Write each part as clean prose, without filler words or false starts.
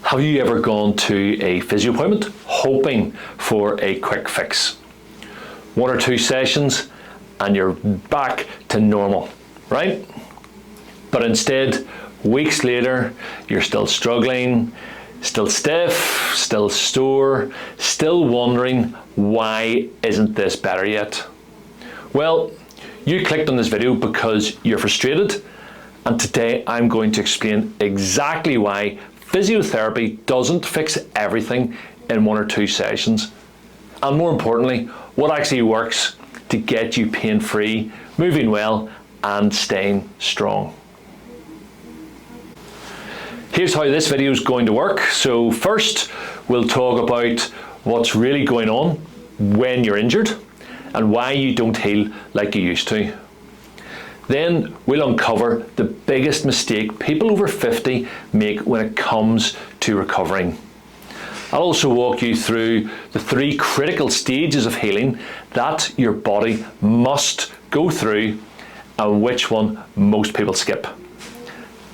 Have you ever gone to a physio appointment hoping for a quick fix? 1 or 2 sessions and you're back to normal, right? But instead, weeks later, you're still struggling, still stiff, still sore, still wondering, why isn't this better yet? Well, you clicked on this video because you're frustrated, and today I'm going to explain exactly why physiotherapy doesn't fix everything in 1 or 2 sessions, and more importantly, what actually works to get you pain-free, moving well, and staying strong. Here's how this video is going to work. So first, we'll talk about what's really going on when you're injured and why you don't heal like you used to. Then we'll uncover the biggest mistake people over 50 make when it comes to recovering. I'll also walk you through the 3 critical stages of healing that your body must go through and which one most people skip.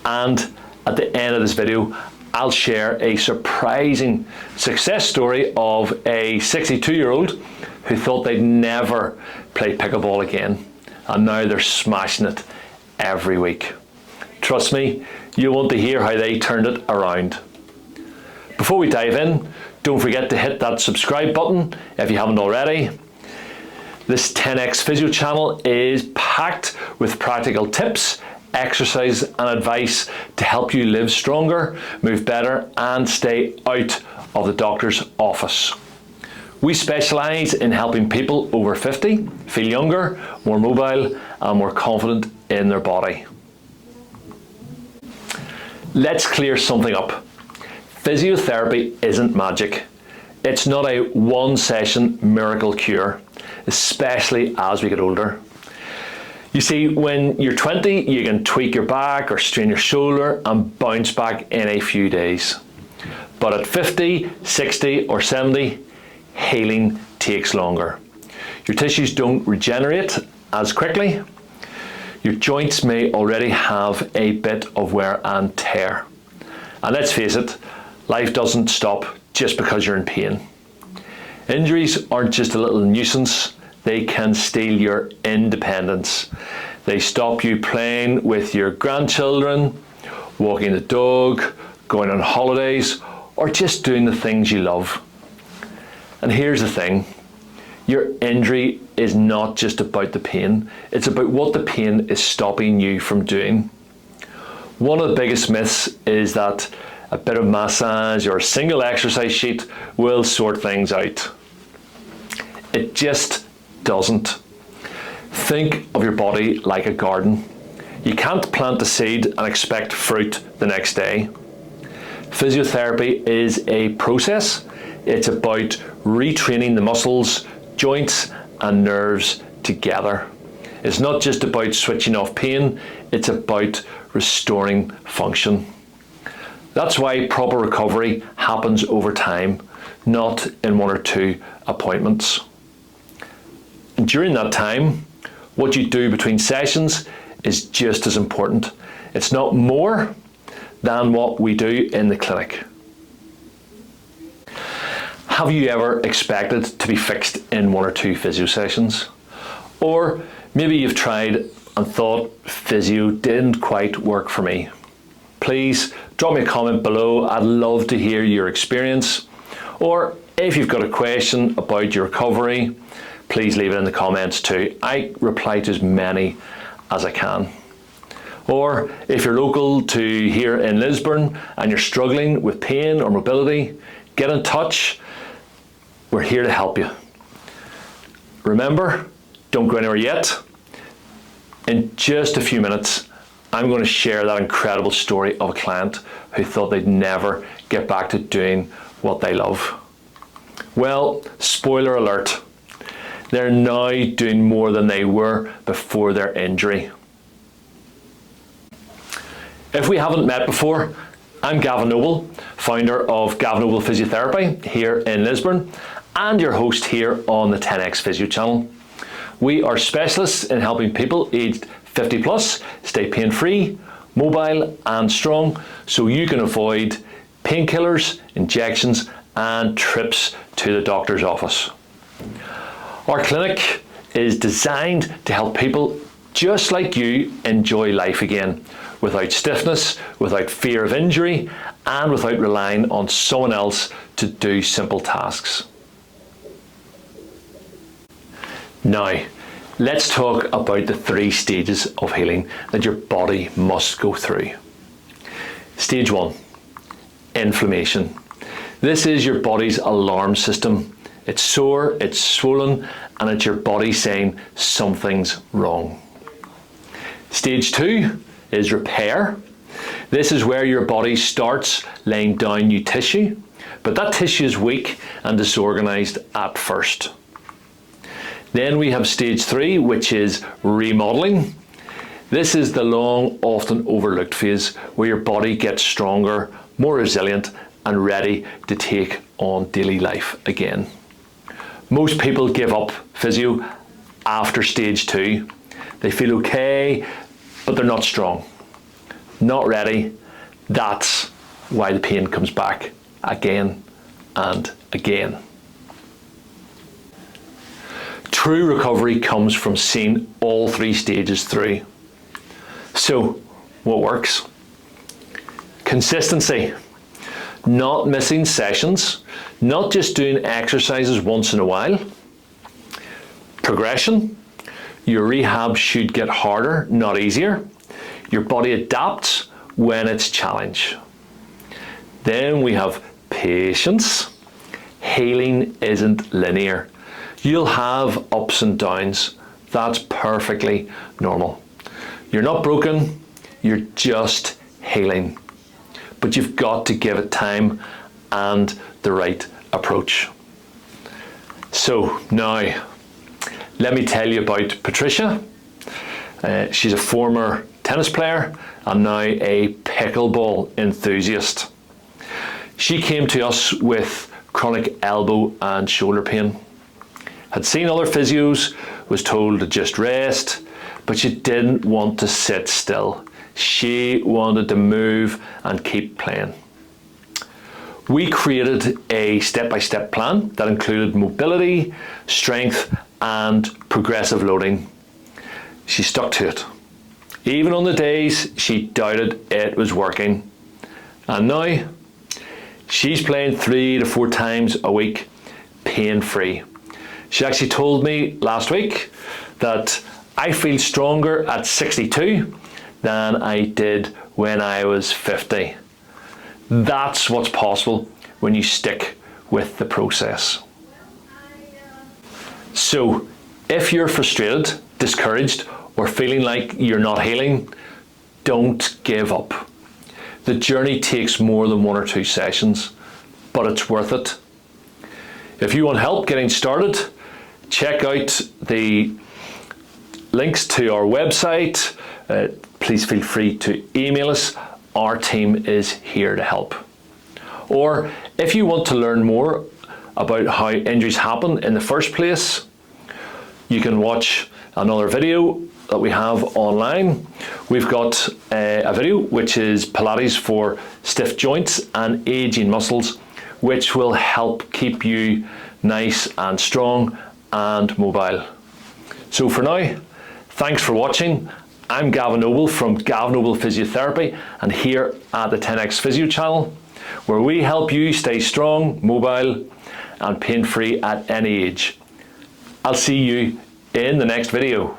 And at the end of this video, I'll share a surprising success story of a 62-year-old who thought they'd never play pickleball again, and now they're smashing it every week. Trust me, you'll want to hear how they turned it around. Before we dive in, don't forget to hit that subscribe button if you haven't already. This 10x Physio channel is packed with practical tips, exercise and advice to help you live stronger, move better, and stay out of the doctor's office. We specialise in helping people over 50 feel younger, more mobile, and more confident in their body. Let's clear something up. Physiotherapy isn't magic. It's not a 1-session miracle cure, especially as we get older. You see, when you're 20, you can tweak your back or strain your shoulder and bounce back in a few days. But at 50, 60, or 70, healing takes longer. Your tissues don't regenerate as quickly. Your joints may already have a bit of wear and tear. And let's face it, life doesn't stop just because you're in pain. Injuries aren't just a little nuisance, they can steal your independence. They stop you playing with your grandchildren, walking the dog, going on holidays, or just doing the things you love. And here's the thing, your injury is not just about the pain, it's about what the pain is stopping you from doing. One of the biggest myths is that a bit of massage or a single exercise sheet will sort things out. It just doesn't. Think of your body like a garden. You can't plant a seed and expect fruit the next day. Physiotherapy is a process. It's about retraining the muscles, joints, and nerves together. It's not just about switching off pain, it's about restoring function. That's why proper recovery happens over time, not in 1 or 2 appointments. And during that time, what you do between sessions is just as important. It's not more than what we do in the clinic. Have you ever expected to be fixed in 1 or 2 physio sessions? Or maybe you've tried and thought physio didn't quite work for me. Please drop me a comment below. I'd love to hear your experience. Or if you've got a question about your recovery, please leave it in the comments too. I reply to as many as I can. Or if you're local to here in Lisburn and you're struggling with pain or mobility, get in touch. We're here to help you. Remember, don't go anywhere yet. In just a few minutes, I'm going to share that incredible story of a client who thought they'd never get back to doing what they love. Well, spoiler alert, they're now doing more than they were before their injury. If we haven't met before, I'm Gavin Noble, founder of Gavin Noble Physiotherapy here in Lisburn, and your host here on the 10x Physio channel. We are specialists in helping people aged 50 plus stay pain-free, mobile and strong, so you can avoid painkillers, injections, and trips to the doctor's office. Our clinic is designed to help people just like you enjoy life again, without stiffness, without fear of injury, and without relying on someone else to do simple tasks. Now, let's talk about the 3 stages of healing that your body must go through. Stage 1, inflammation. This is your body's alarm system. It's sore, it's swollen, and it's your body saying something's wrong. Stage 2 is repair. This is where your body starts laying down new tissue, but that tissue is weak and disorganized at first. Then we have stage 3, which is remodeling. This is the long, often overlooked phase where your body gets stronger, more resilient, and ready to take on daily life again. Most people give up physio after stage 2. They feel okay, but they're not strong, not ready. That's why the pain comes back again and again. True recovery comes from seeing all 3 stages through. So, what works? Consistency. Not missing sessions, not just doing exercises once in a while. Progression. Your rehab should get harder, not easier. Your body adapts when it's challenged. Then we have patience. Healing isn't linear. You'll have ups and downs. That's perfectly normal. You're not broken, you're just healing. But you've got to give it time and the right approach. So now, let me tell you about Patricia. She's a former tennis player and now a pickleball enthusiast. She came to us with chronic elbow and shoulder pain. Had seen other physios, was told to just rest, but she didn't want to sit still. She wanted to move and keep playing. We created a step-by-step plan that included mobility, strength, and progressive loading. She stuck to it. Even on the days she doubted it was working. And now, she's playing 3 to 4 times a week, pain-free. She actually told me last week that I feel stronger at 62 than I did when I was 50. That's what's possible when you stick with the process. So, if you're frustrated, discouraged, or feeling like you're not healing, don't give up. The journey takes more than 1 or 2 sessions, but it's worth it. If you want help getting started, check out the links to our website. Please feel free to email us. Our team is here to help. Or if you want to learn more about how injuries happen in the first place, you can watch another video that we have online. We've got a video which is Pilates for stiff joints and aging muscles, which will help keep you nice and strong and mobile. So for now, thanks for watching. I'm Gavin Noble from Gavin Noble Physiotherapy, and here at the 10X Physio channel, where we help you stay strong, mobile, and pain-free at any age. I'll see you in the next video.